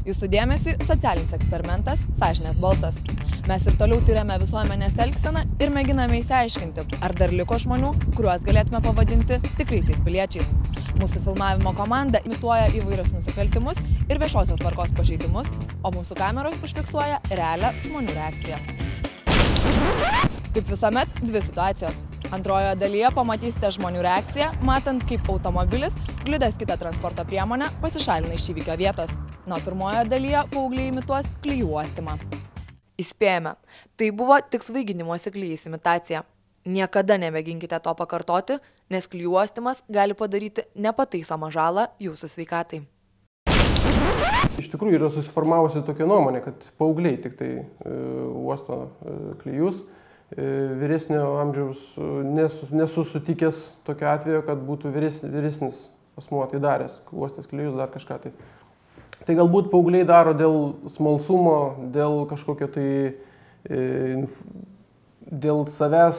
Jūsų dėmesiui socialinis eksperimentas Sąžinės balsas. Mes ir toliau tyrėme visuomenės elgseną ir mėginame išsiaiškinti, ar dar liko žmonių, kuriuos galėtume pavadinti tikraisiais piliečiais. Mūsų filmavimo komanda imituoja įvairius nusikaltimus ir viešosios tvarkos pažeidimus, o mūsų kameros užfiksuoja realią žmonių reakciją. Kaip visuomet, dvi situacijos. Antrojoje dalyje pamatysite žmonių reakciją, matant, kaip automobilis, kliudęs kitą transporto priemonę, pasišalina iš įvykio vietos. Na, pirmojoje dalyje paaugliai imituos klijų uostymą. Įspėjame, tai buvo tik svaiginimosi klijais imitacija. Niekada nemėginkite to pakartoti, nes klijų uostymas gali padaryti nepataisomą žalą jūsų sveikatai. Iš tikrųjų yra susiformavusi tokia nuomonė, kad paaugliai tik tai uosto klijus. Vyresnio amžiaus nesu sutikęs tokio atveju, kad būtų vyresnis asmuo tai daręs, uostęs klijus, dar kažką tai. Tai galbūt paaugliai daro dėl smalsumo, dėl kažkokio tai, dėl savęs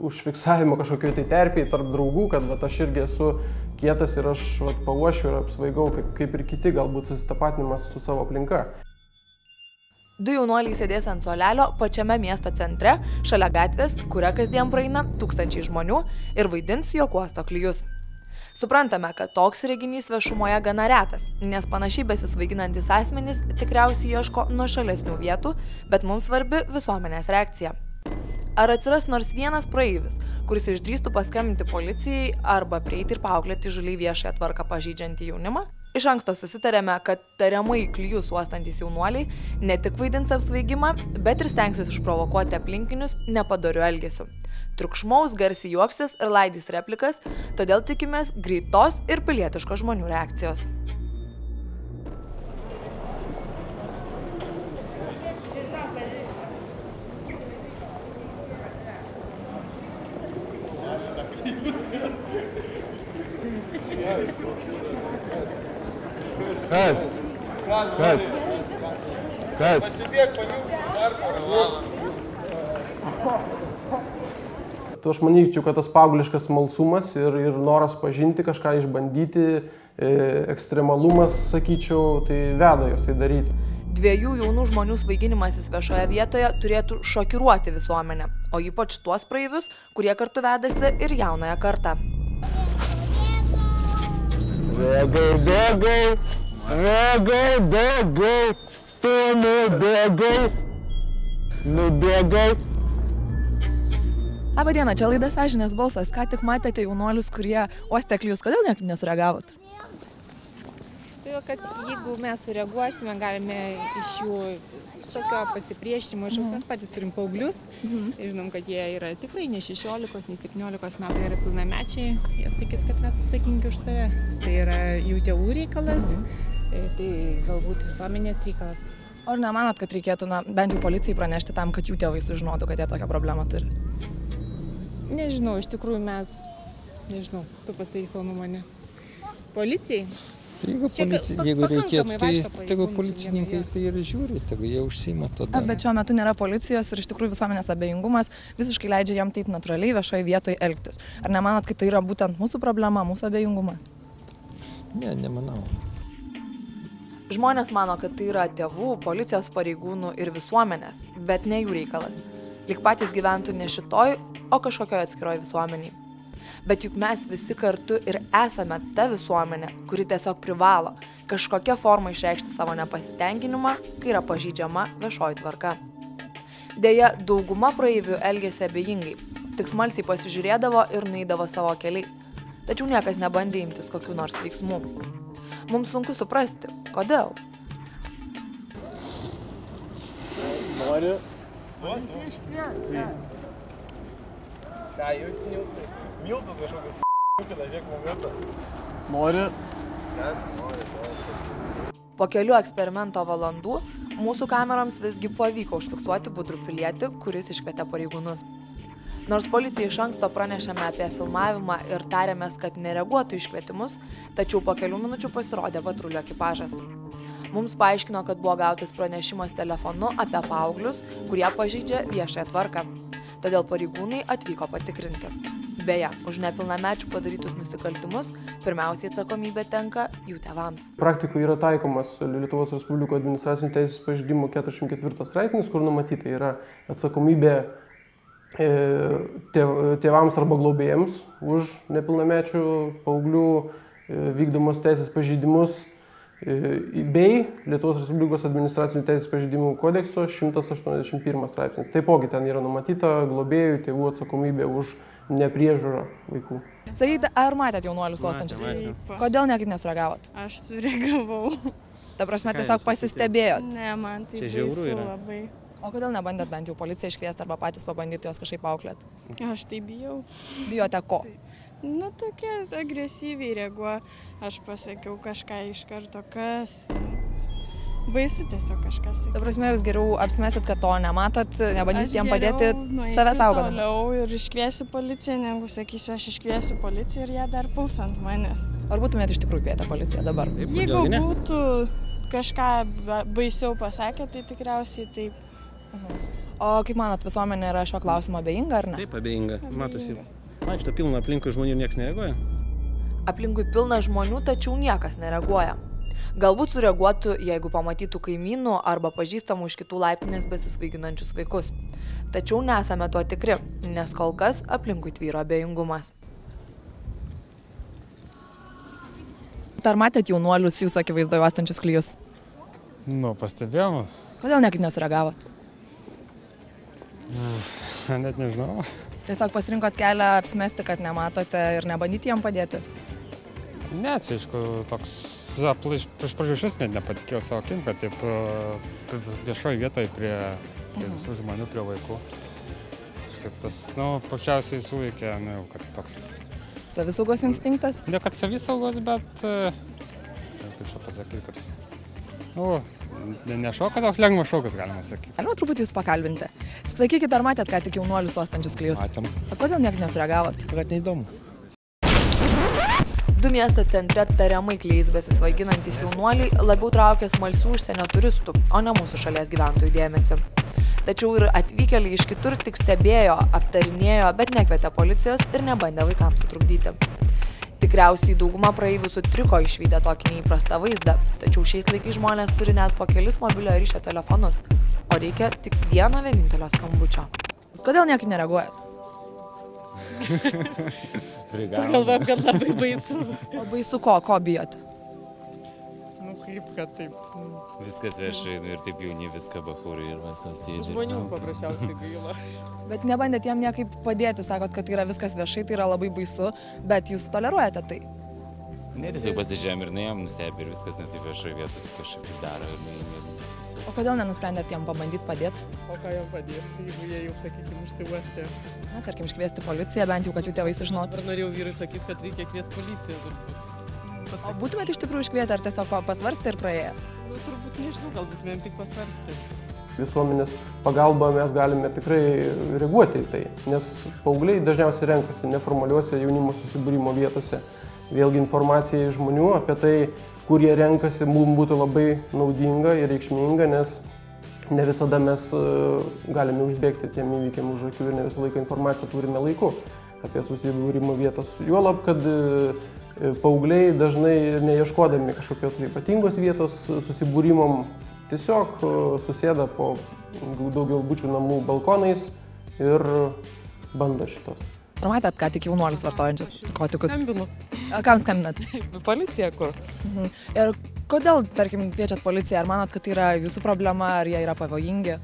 užfiksavimo kažkokio tai terpėje tarp draugų, kad vat, aš irgi esu kietas ir aš vat, pauošiu ir apsvaigau, kaip ir kiti, galbūt susitapatinimas su savo aplinka. Du jaunuoliai sėdės ant suolelio pačiame miesto centre, šalia gatvės, kuria kasdien praeina tūkstančiai žmonių ir vaidins jog uosto klijus. Suprantame, kad toks reginys viešumoje gana retas, nes panašiai besisvaiginantys asmenys tikriausiai ieško nuošalesnių vietų, bet mums svarbi visuomenės reakcija. Ar atsiras nors vienas praeivis, kuris išdrįstų paskambinti policijai arba prieiti ir paauklėti įžūliai viešąją tvarką pažeidžiantį jaunimą? Iš anksto susitarėme, kad tariamai klijus uostantys jaunuoliai ne tik vaidins apsvaigimą, bet ir stengsis išprovokuoti aplinkinius nepadoriu elgesiu. Triukšmaus, garsiai juoksis ir laidys replikas, todėl tikimės greitos ir pilietiškos žmonių reakcijos. Kas? Aš manyčiau, kad tas paaugliškas smalsumas ir noras pažinti, kažką išbandyti, ekstremalumas, sakyčiau, tai veda jos tai daryti. Dviejų jaunų žmonių svaiginimasis viešoje vietoje turėtų šokiruoti visuomenę, o ypač tuos praeivius, kurie kartu vedasi ir jaunąją kartą. Bėgai, tu nubėgai. Labą dieną, čia laida Sąžinės balsas. Ką tik matėte jaunuolius, kurie uostė klijus. Kodėl niekaip nesureagavot? Tai, kad jeigu mes sureaguosime, galime iš jų tokio pasipriešinimo, mes patys turim paauglius. Žinom, kad jie yra tikrai ne 16, ne 17 metų, jie yra pilnamečiai. Jie sakys, kad mes atsakingi už save. Tai yra jų tėvų reikalas, tai galbūt visuomenės reikalas. Ar nemanot, kad reikėtų bent jau policijai pranešti tam, kad jų tėvai sužinotų, kad jie tokią problemą turi? Nežinau, iš tikrųjų mes, nežinau, tu pasakyk savo nuomonę. Policijai? Jeigu reikėtų, tai tegu policininkai tai ir žiūri, tegu jie užsiima tada. Bet šiuo metu nėra policijos ir iš tikrųjų visuomenės abejingumas visiškai leidžia jam taip natūraliai viešoje vietoje elgtis. Ar nemanot, kad tai yra būtent mūsų problema, mūsų abejingumas? Ne, nemanau. Žmonės mano, kad tai yra tėvų, policijos pareigūnų ir visuomenės, bet ne jų reikalas. Lyg patys gyventų ne šitoj, o kažkokioje atskiroje visuomeniai. Bet juk mes visi kartu ir esame ta visuomenė, kuri tiesiog privalo kažkokia forma išreikšti savo nepasitenkinimą, kai yra pažeidžiama viešoji tvarka. Deja, dauguma praeivių elgėsi abejingai, tik smalsiai pasižiūrėdavo ir nueidavo savo keliais, tačiau niekas nebandė imtis kokių nors veiksmų. Mums sunku suprasti, kodėl. Nori? Ką jūs miltus? Miltus kažkokius žiūrėk momentą. Nori? Po kelių eksperimento valandų mūsų kameroms visgi pavyko užfiksuoti budrų pilietį, kuris iškvietė pareigūnus. Nors policijai iš anksto pranešėme apie filmavimą ir tarėmės, kad nereaguotų iškvietimus, tačiau po kelių minučių pasirodė patrulių ekipažas. Mums paaiškino, kad buvo gautas pranešimas telefonu apie paauglius, kurie pažeidžia viešąją tvarką. Todėl pareigūnai atvyko patikrinti. Beje, už nepilnamečių padarytus nusikaltimus pirmiausiai atsakomybė tenka jų tėvams. Praktikoje yra taikomas Lietuvos Respublikos administracinių teisės pažeidimų 44 straipsnis, kur numatyta yra atsakomybė tėvams arba globėjams už nepilnamečių paauglių vykdomos teisės pažeidimus bei Lietuvos Respublikos administracinių teisės pažeidimų kodekso 181 straipsnis. Taipogi ten yra numatyta globėjų tėvų atsakomybė už nepriežiūrą vaikų. Sakykite, ar matėt jaunuolius uostančius Klijus? Kodėl niekaip nesureagavot? Aš sureagavau. Ta prasme, tiesiog pasistebėjot? Ne, man tai baisu labai. O kodėl nebandėt bent jau policiją iškviesti arba patys pabandyti jos kažkaip auklėt? Aš tai bijau. Bijote ko? Nu, tokia agresyviai reaguoja. Aš pasakiau kažką iš karto, kas. Baisu tiesiog kažkas. Ta prasme, jūs geriau apsimesit, kad to nematot, nebandysit jam padėti save saugodami. Aš toliau ir iškviesiu policiją, negu sakysiu, aš iškviesiu policiją ir jie dar puls ant manęs. Ar būtumėt iš tikrųjų kvietę policiją dabar? Jeigu būtų kažką baisiau pasakę, tai tikriausiai taip. O kaip manot, visuomenė yra šio klausimo abejinga ar ne? Taip, abejinga. Matosi, vaikšto pilna aplinkui žmonių ir niekas nereaguoja. Aplinkui pilna žmonių, tačiau niekas nereaguoja. Galbūt sureaguotų, jeigu pamatytų kaimynų arba pažįstamų iš kitų laiptinės besisvaiginančius vaikus. Tačiau nesame tuo tikri, nes kol kas aplinkui tvyro abejingumas. Ar matėt jaunuolius jūsų akivaizdoje uostančius Klijus? Nu, pastebėjom. Kodėl niekaip nesureagavot? Net nežinau. Tiesiog pasirinkot kelią apsimesti, kad nematote ir nebandyti jam padėti? Ne, čia aišku, toks prieš pradžiušis net nepatikėjau savo akim, kad taip viešoje vietoje prie visų žmonių, prie vaikų. Kažkaip tas, paprasčiausiai suveikė, kad toks... Savisaugos instinktas? Ne, kad savisaugos, bet, kaip čia pasakyti, kad... Ne šokas, toks lengvas šokas, galima sakyti. Galima truputį jūs pakalbinti. Sakykit, ar matėt ką tik jaunuolius uostančius Klijus? Matėm. O kodėl niekaip nesureagavot? Kad neįdomu. Du miesto centre tariamai Klijais besisvaiginantys jaunuoliai labiau traukia smalsių užsienio turistų, o ne mūsų šalies gyventojų dėmesį. Tačiau ir atvykėliai iš kitur tik stebėjo, aptarinėjo, bet nekvietė policijos ir nebandė vaikams sutrukdyti. Tikriausiai dauguma praeivių sutriko išvydę tokį neįprastą vaizdą, tačiau šiais laikais žmonės turi net po kelis mobiliojo ryšio telefonus, o reikia tik vieno vienintelio skambučio. Kodėl niekaip nereaguojat? Pagalvojom, kad labai baisu. O baisu ko bijot? Nu kaip, kad taip. Viskas viešai ir taip jauni viską bachūrai ir mes tas sėdžiame. Žmonių paprasčiausiai gaila. Bet nebandėt jam niekaip padėti, sakot, kad tai yra viskas viešai, tai yra labai baisu, bet jūs toleruojate tai? Ne, tiesiog pasižiūrėjom ir nuėjom, nustebė ir viskas, nes taip viešoje vietoje taip kažkaip daro ir nuėjom. O kodėl nenusprendėt jam pabandyti padėti? O ką jam padės, jeigu jie jau, sakykime, užsiuostė? Na, tarkim, iškviesti policiją, bent jau, kad jų tėvai sužinotų. Ar norėjau vyrui sakyti, kad reikia kviesti policiją turbūt. O būtumėt iš tikrųjų iškvietę, ar tiesiog pasvarstę ir praėję? Nu, turbūt nežinau, galbūt vien tik pasvarstę. Visuomenės pagalba mes galime tikrai reaguoti į tai, nes paaugliai dažniausiai renkasi neformaliuose jaunimo susibūrimo vietose. Vėlgi informacija iš žmonių apie tai, kur jie renkasi, mums būtų labai naudinga ir reikšminga, nes ne visada mes galime užbėgti tiem įvykiam už akių ir ne visą laiką informaciją turime laiku apie susibūrimo vietas. Juolab, kad paaugliai dažnai neieškodami kažkokio tai ypatingos vietos susibūrimam tiesiog susėda po daugiabučių namų balkonais ir bando šitos. Ar matėt, ką tik jaunuolius vartojančius narkotikus? Skambinu. Kam skambinat? Policija kur? Ir kodėl, tarkim, kviečiat policiją? Ar manot, kad tai yra jūsų problema, ar jie yra pavojingi?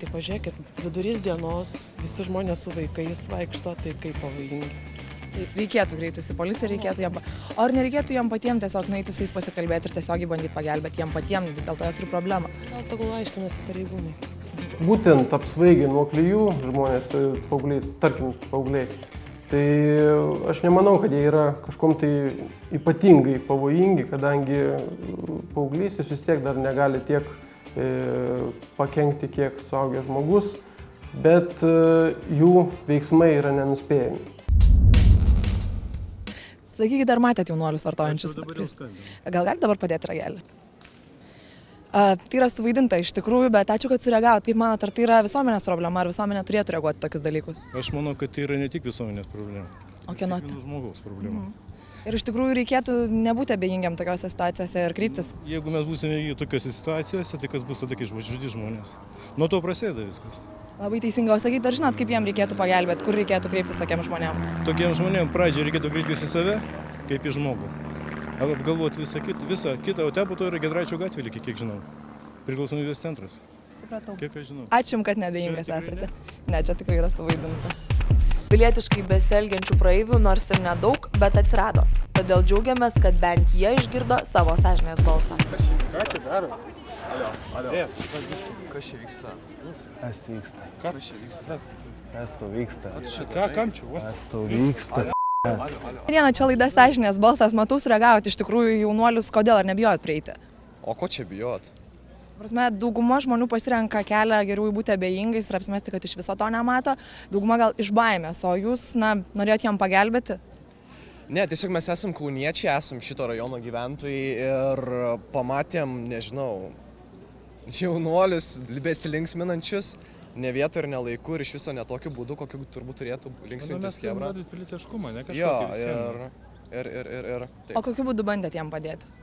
Tai pažiūrėkit, vidurys dienos, visi žmonės su vaikais vaikšto, tai kaip pavojingi. Reikėtų kreiptis į policiją, reikėtų jam... O ar nereikėtų jam patiems tiesiog nueiti su jais pasikalbėti ir tiesiog bandyti pagelbėti jam patiems, vis dėlto jie turi problemą? Gal tegul aiškinasi pareigūnai. Būtent apsvaigę nuo Klijų žmonės, paaugliais, tarkim, paaugliai, tai aš nemanau, kad jie yra kažkom tai ypatingai pavojingi, kadangi paauglys vis tiek dar negali tiek pakenkti, kiek suaugęs žmogus, bet jų veiksmai yra nenuspėjami. Sakykit, ar matėt jaunuolius vartojančius? Gal galite dabar padėti ragelį? Tai yra suvaidinta iš tikrųjų, bet ačiū, kad sureagavot. Kaip manot, ar tai yra visuomenės problema, ar visuomenė turėtų reaguoti tokius dalykus? Aš manau, kad tai yra ne tik visuomenės problema. O kieno? Kiekvieno žmogaus problema. Ir iš tikrųjų reikėtų nebūti abejingiam tokiose situacijose ir kryptis. Jeigu mes būsime į tokiose situacijose, tai kas bus tada, kai žudys žmonės? Nuo to prasideda viskas. Labai teisingai, o sakyti, ar žinot, kaip jiem reikėtų pagelbėti, kur reikėtų kreiptis tokiem žmonėm? Tokiem žmonėm pradžioje reikėtų kreiptis į save, kaip į žmogų. Apgalvoti visą kitą, o ten po to yra Giedraičio gatvė, kiek žinau. Priklausomybės centras. Supratau. Kiek aš žinau. Ačiū jums, kad neabejingas esate. Ne, čia tikrai yra suvaidinta. Pilietiškai besielgiančių praeivių nors ir nedaug, bet atsirado. Todėl džiaugiamės, kad bent jie išgirdo savo sąžinės balsą. Ką čia daro? Alio. Kas čia vyksta? Kas vyksta? Kas čia vyksta? Kas tau vyksta? Kam čia? Kas tau vyksta? Diena, čia laida sąžinės balsas, matau, sureagavot iš tikrųjų jaunuolius, kodėl ar nebijojot prieiti? O ko čia bijot? Prasme, dauguma žmonių pasirenka kelią geriau būti abejingais ir apsimesti, kad iš viso to nemato. Dauguma gal iš baimės, o jūs, norėjot jam pagelbėti? Ne, tiesiog mes esam kauniečiai, esam šito rajono gyventojai ir pamatėm, nežinau, jaunuolius besilinksminančius, ne vietoj ir ne laiku ir iš viso ne tokiu būdu, kokiu turbūt turėtų linksmintis chebra. Mes pilietiškumą, ne Jo, kažkokį ir O kokiu būdu bandėt jam padėti?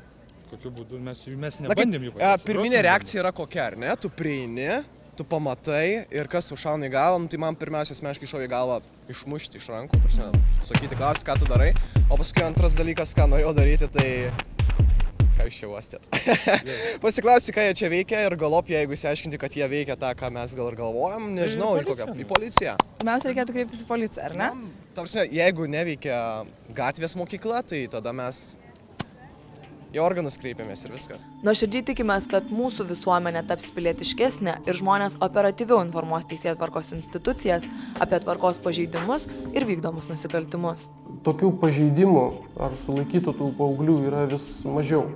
Kokiu būdu mes nebandėm jų padėti. Pirminė reakcija yra kokia, ar ne? Tu prieini, tu pamatai ir kas užšauna į galvą, tai man pirmiausia asmeniškai šovė į galvą išmušti iš rankų, sakyti, klausti, ką tu darai, o paskui antras dalykas, ką norėjau daryti, tai ką jūs čia uostėt. Pasiklausti, ką jie čia veikia ir galop, jeigu išsiaiškinti, kad jie veikia tą, ką mes gal ir galvojam, nežinau, į policiją. Pirmiausia, reikėtų kreiptis į policiją, ar ne? Tarsi, jeigu neveikia gatvės mokykla, tai tada mes į organus kreipiamės ir viskas. Nuoširdžiai tikimės, kad mūsų visuomenė taps pilietiškesnė ir žmonės operatyviau informuos teisėtvarkos institucijas apie tvarkos pažeidimus ir vykdomus nusikaltimus. Tokių pažeidimų ar sulaikytų tų paauglių yra vis mažiau.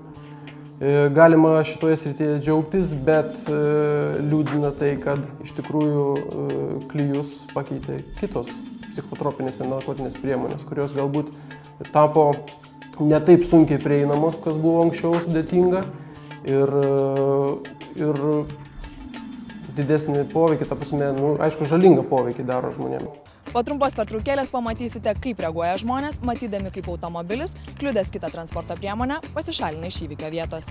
Galima šitoje srityje džiaugtis, bet liūdina tai, kad iš tikrųjų klijus pakeitė kitos psichotropinės ir narkotinės priemonės, kurios galbūt tapo ne taip sunkiai prieinamos, kas buvo anksčiau sudėtinga ir didesnį poveikį, ta prasme, aišku, žalingą poveikį daro žmonėms. Po trumpos pertraukėlės pamatysite, kaip reaguoja žmonės, matydami, kaip automobilis, kliudęs kitą transporto priemonę, pasišalina iš įvykio vietos.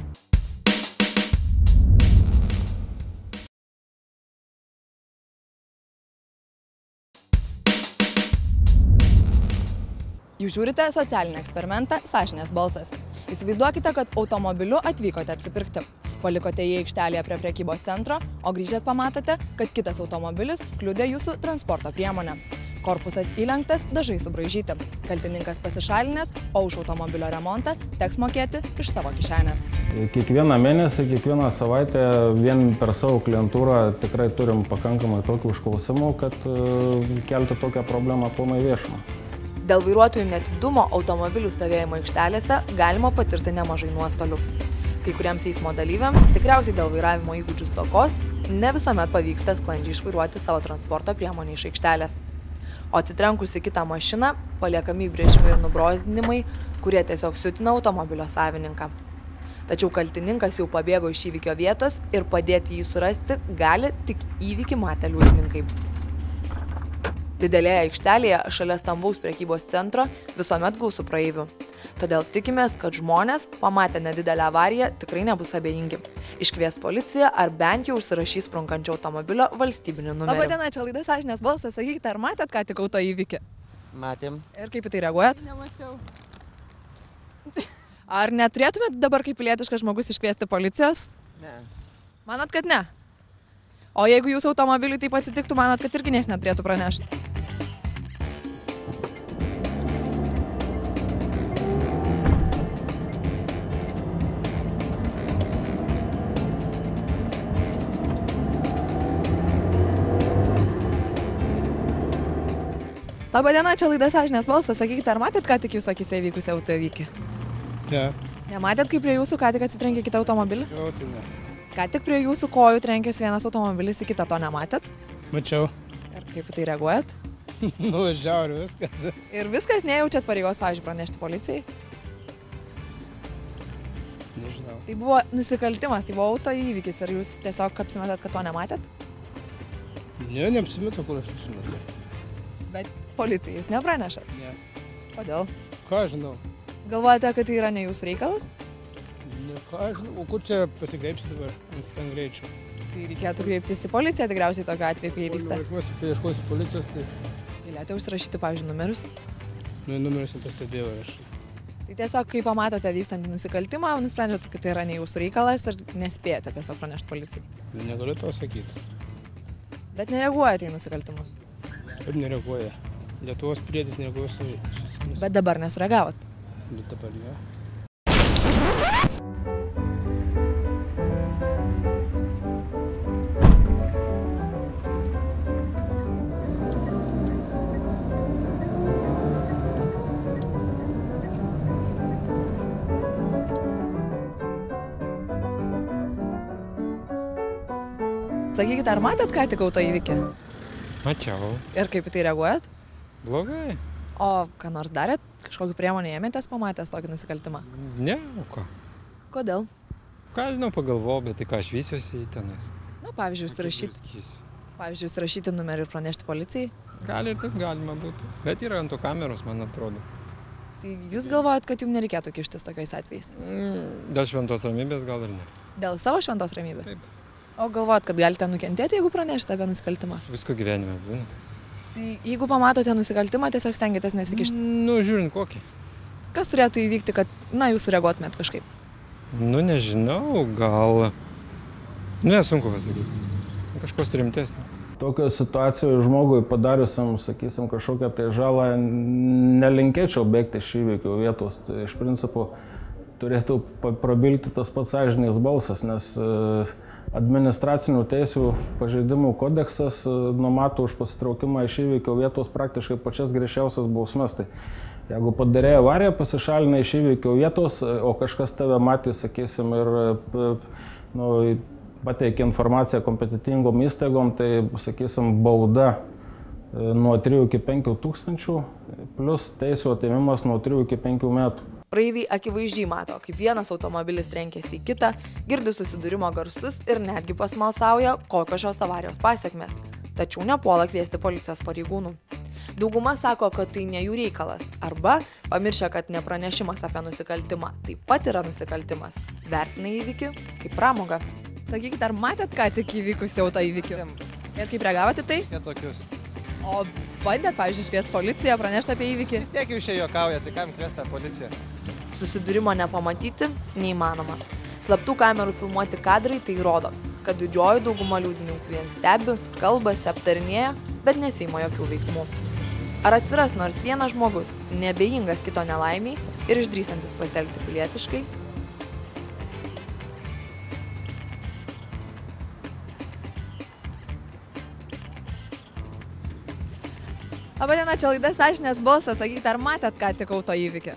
Jūs žiūrite socialinį eksperimentą Sąžinės balsas. Įsivaizduokite, kad automobiliu atvykote apsipirkti. Palikote jį aikštelėje prie prekybos centro, o grįžęs pamatote, kad kitas automobilis kliudė jūsų transporto priemonę. Korpusas įlenktas, dažai subraižyti. Kaltininkas pasišalinęs, o už automobilio remontą teks mokėti iš savo kišenės. Kiekvieną mėnesį, kiekvieną savaitę vien per savo klientūrą tikrai turim pakankamai tokių užklausimų, kad kelti tokią problemą aplamai viešumą. Dėl vairuotojų neatidumo automobilių stovėjimo aikštelėse galima patirti nemažai nuostolių. Kai kuriems eismo dalyviams, tikriausiai dėl vairavimo įgūdžių stokos, ne visuomet pavyksta sklandžiai išvairuoti savo transporto priemonę iš aikštelės. O atsitrenkus į kitą mašiną, paliekami įbrėžimai ir nubrozdinimai, kurie tiesiog siutina automobilio savininką. Tačiau kaltininkas jau pabėgo iš įvykio vietos ir padėti jį surasti gali tik įvykį matę liudininkai. Didelėje aikštelėje šalia stambaus prekybos centro visuomet gausu praeivių. Todėl tikimės, kad žmonės, pamatę nedidelę avariją, tikrai nebus abejingi. Iškvies policiją ar bent jau užsirašys sprunkančio automobilio valstybinį numerį. Labadiena, čia laida Sąžinės balsas. Sakykite, ar matėt ką tik auto įvykį? Matėm. Ir kaip į tai reaguojat? Nemačiau. Ar neturėtumėt dabar kaip pilietiškas žmogus iškviesti policijos? Ne. Manot, kad ne? O jeigu jūsų automobiliui taip atsitiktų, manot, kad irgi nieks neturėtų pranešti? Labadiena, čia laida Sąžinės balsas. Sakykite, ar matėt, ką tik jūsų akise įvykusią autoįvykį? Ne. Nematėt, kaip prie jūsų ką tik atsitrenkė kitą automobilį? Jo, tai ne. Ką tik prie jūsų kojų trenkės vienas automobilis, į kitą to nematėt? Mačiau. Ir kaip į tai reaguojat? Nuvažiavo ir viskas. Ir viskas nejaučiat pareigos, pavyzdžiui, pranešti policijai? Nežinau. Tai buvo nusikaltimas, tai buvo auto įvykis. Ar jūs tiesiog apsimetat, kad to nematėt? Ne, neapsimetu, kur aš apsimetu. Bet policijai jūs nepranešat? Ne. Kodėl? Ką žinau? Galvojate, kad tai yra ne jūsų reikalas? Ne, ką žinau. O kur čia pasikreipsi dabar ant ten greičio? Tai reikėtų kreiptis į policiją tikriausiai tokiu atveju, kai įvyksta. Ieškosiu policijos, tai... Galėjote užsirašyti, pavyzdžiui, numerius? Nu, numerius nepastebėjau aš. Tai tiesiog, kai pamatote vykstantį nusikaltimą, nusprendžiat, kad tai yra ne jūsų reikalas ir nespėjate tiesiog pranešti policijai. Negaliu to sakyti. Bet nereaguojate į nusikaltimus? Kaip nereaguoja? Lietuvos pilietis nereaguoja su... Bet dabar nesureagavot? Bet dabar ne. Sakykite, ar matėt ką tik auto įvykį? Mačiau. Ir kaip į tai reaguojat? Blogai. O ką nors darėt? Kažkokiu priemonę ėmėtės pamatęs tokį nusikaltimą? Ne, o ką? Kodėl? Ką žinau, pagalvojau, bet tai ką aš vysiuosi tenais. Na, pavyzdžiui, užsirašyti numerį ir pranešti policijai? Gali ir taip galima būtų. Bet yra ant to kameros, man atrodo. Tai jūs galvojat, kad jums nereikėtų kištis tokiais atvejais? Dėl šventos ramybės gal ir ne. Dėl savo šventos ramybės? Taip. O galvojat, kad galite nukentėti, jeigu pranešite apie nusikaltimą? Visko gyvenime būna. Tai jeigu pamatote nusikaltimą, tiesiog stengiatės nesikišti? Nu, žiūrint kokį. Kas turėtų įvykti, kad, na, jūs sureaguotumėt kažkaip? Nu, nežinau, gal... Nu, nesunku pasakyti. Kažkas rimtesnio. Tokioje situacijoje žmogui padariusiam, sakysim, kažkokią tai žalą, nelinkėčiau bėgti iš įvykių vietos. Tai iš principo turėtų prabilti tas pats sąžinės balsas, nes administracinių teisių pažeidimų kodeksas numato už pasitraukimą iš įvykio vietos praktiškai pačias griežčiausias bausmes. Tai jeigu padarė avariją, pasišalina iš įvykio vietos, o kažkas tave matė, sakysim, ir pateikė informaciją kompetitingom įstaigom, tai, sakysim, bauda nuo 3 iki 5 tūkstančių, plus teisų atėmimas nuo 3 iki 5 metų. Praeiviai akivaizdžiai mato, kaip vienas automobilis trenkėsi į kitą, girdi susidūrimo garsus ir netgi pasmalsauja, kokios šios avarijos pasekmės. Tačiau nepuola kviesti policijos pareigūnų. Dauguma sako, kad tai ne jų reikalas, arba pamiršę, kad nepranešimas apie nusikaltimą taip pat yra nusikaltimas. Vertina įvykį kaip pramogą. Sakykite, ar matėt ką tik įvykusį auto įvykį? Ir kaip reagavote tai? Netokius. O bandėt, pavyzdžiui, iškviesti policiją, pranešti apie įvykį? Vis tiek jūs čia juokauja, tai kam kviesti tą policiją? Susidūrimo nepamatyti neįmanoma. Slaptų kamerų filmuoti kadrai tai rodo, kad didžioji dauguma liudininkų vien stebi, kalbasi, aptarinėja, bet nesiima jokių veiksmų. Ar atsiras nors vienas žmogus, neabejingas kito nelaimiai ir išdrįsantis pasielgti pilietiškai? Labadiena, čia laida Sąžinės balsas. Sakykite, ar matėt ką tik auto įvykį?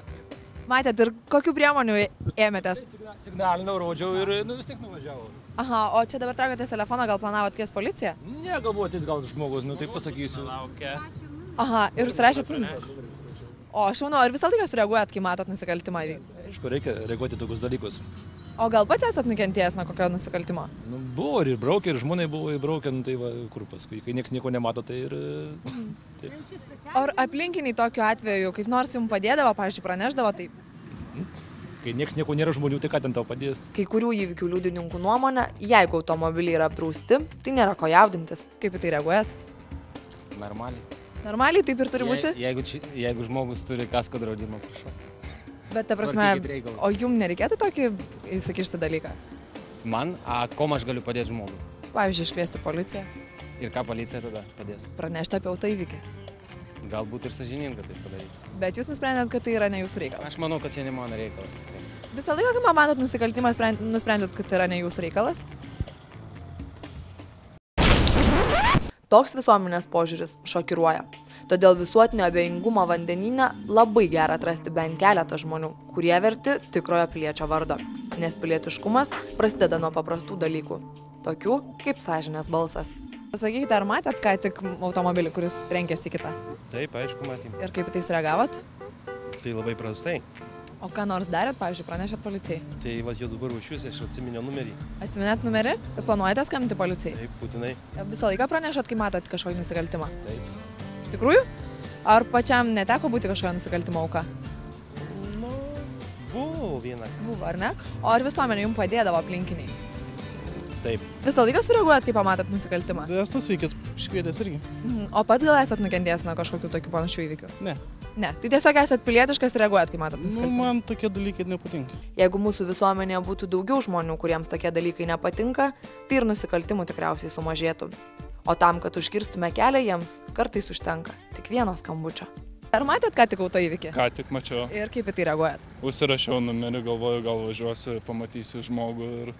Matėt ir kokių priemonių ėmėtės? Signalinau, rodžiau ir vis tiek nuvažiavau. Aha, o čia dabar traukėtės telefoną, gal planavot kviesti policiją? Ne, galbūt gal žmogus, nu tai pasakysiu. Laukia. Aha, ir užsirašėt pinigus. O aš manau, ar visą laiką sureaguojat, kai matot nusikaltimą įvykti? Aišku, reikia reaguoti tokius dalykus. O gal pats esat nukentėjęs nuo kokio nusikaltimo? Nu, buvo ir įbraukė, ir žmonai buvo įbraukę, nu tai va, kur paskui, kai nieks nieko nemato, tai ir... Taip. Ar aplinkiniai tokiu atveju, kaip nors jums padėdavo, pavyzdžiui, praneždavo, tai... Kai nieks nieko nėra žmonių, tai ką ten tau padės? Kai kurių įvykių liudininkų nuomonė, jeigu automobiliai yra apdrausti, tai nėra ko jaudintis. Kaip į tai reaguojat? Normaliai. Normaliai taip ir turi būti? Jeigu žmogus turi kasko draudimą, prašau. Bet, ta prasme, o jums nereikėtų tokį įsikišti dalyką? Man? Kom aš galiu padėti žmogui? Pavyzdžiui, iškviesti policiją. Ir ką policija tada padės? Pranešti apie auto įvykį. Galbūt ir sąžininga tai padaryti. Bet jūs nusprendėt, kad tai yra ne jūsų reikalas? Aš manau, kad čia ne mano reikalas. Visą laiką, kai matot nusikaltimą, nusprendžiat, kad tai yra ne jūsų reikalas? Toks visuomenės požiūris šokiruoja. Todėl visuotinio abejingumo vandenyne labai gera atrasti bent keletą žmonių, kurie verti tikrojo piliečio vardo. Nes pilietiškumas prasideda nuo paprastų dalykų, tokių kaip sąžinės balsas. Pasakykite, ar matėt ką tik automobilį, kuris trenkėsi į kitą? Taip, aišku, matėm. Ir kaip į tai sureagavot? Tai labai prastai. O ką nors darėt, pavyzdžiui, pranešėt policijai? Tai va, jau dabar ruošiuosi, aš atsiminiau numerį. Atsiminėt numerį? Planuojate skambinti policijai? Taip, būtinai. Visą laiką pranešat, kai matot kažkokį nusikaltimą? Taip. Iš tikrųjų? Ar pačiam neteko būti kažkokio nusikaltimo auka? Nu, buvo vieną. Buvo, ar ne? O ar visuomenė jums padėdavo aplinkiniai? Taip. Visą laiką sureaguojat, kai pamatot nusikaltimą? Esu sveikit, iškvietęs irgi. O pats gal esat nukentėjęs nuo kažkokių tokių panašių įvykių? Ne. Ne, tai tiesiog esat pilietiškas ir reaguojat, kai matot nusikaltimą. Man tokie dalykai nepatinka. Jeigu mūsų visuomenėje būtų daugiau žmonių, kuriems tokie dalykai nepatinka, tai ir nusikaltimų tikriausiai sumažėtų. O tam, kad užkirstume kelią jiems, kartais užtenka tik vieno skambučio. Ar matėt ką tik autoįvykį? Ką tik mačiau. Ir kaip į tai reaguojat? Užsirašiau numerį, galvoju, gal važiuosiu, pamatysiu žmogų ir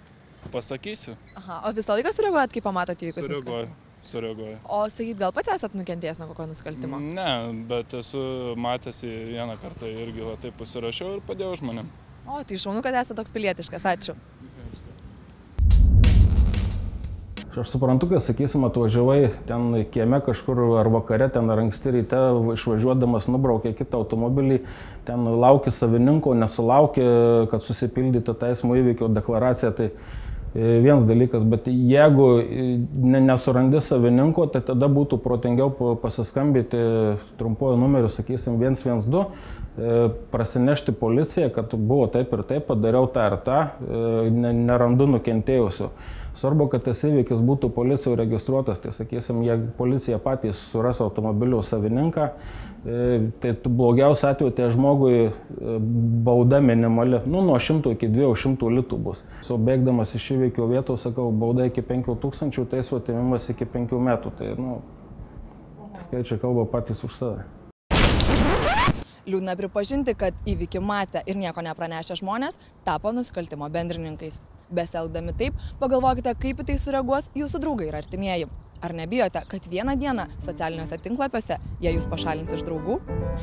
pasakysiu. Aha, o visą laiką sureaguojat, kai pamatot įvykius nusikaltimą? Sureaguoju. O sakyt, gal pats esat nukentėjęs nuo kokio nusikaltimo? Ne, bet esu matęs vieną kartą irgi va, taip pasirašiau ir padėjau žmonėm. O, tai šaunu, kad esate toks pilietiškas, ačiū. Aš suprantu, kad, sakysim, atvažiavai ten kieme kažkur ar vakare, ten ar anksti ryte, išvažiuodamas nubraukė kitą automobilį, ten lauki savininko, nesulauki, kad susipildytų tą eismo įvykio deklaraciją, tai vienas dalykas, bet jeigu nesurandi savininko, tai tada būtų protingiau pasiskambyti trumpuoju numeriu, sakysim, 112, prasinešti policiją, kad buvo taip ir taip, padariau tą ir tą, nerandu nukentėjusių. Svarbu, kad tas įvykis būtų policijoje registruotas, tai sakysim, jeigu policija patys suras automobilio savininką, tai blogiausiu atveju tai žmogui bauda minimali, nuo 100 iki 200 litų bus. Bėgdamas iš įvykio vietų, sakau, bauda iki 5000, teismo atėmimas iki 5 metų, tai skaičiai kalba patys už save. Liūdna pripažinti, kad įvykį matę ir nieko nepranešę žmonės tapo nusikaltimo bendrininkais. Besielgdami taip, pagalvokite, kaip į tai sureaguos jūsų draugai ir artimieji. Ar nebijote, kad vieną dieną socialiniuose tinklapiuose jie jūs pašalins iš draugų?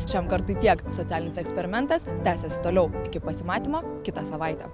Šiam kartui tiek. Socialinis eksperimentas tęsiasi toliau. Iki pasimatymo kitą savaitę.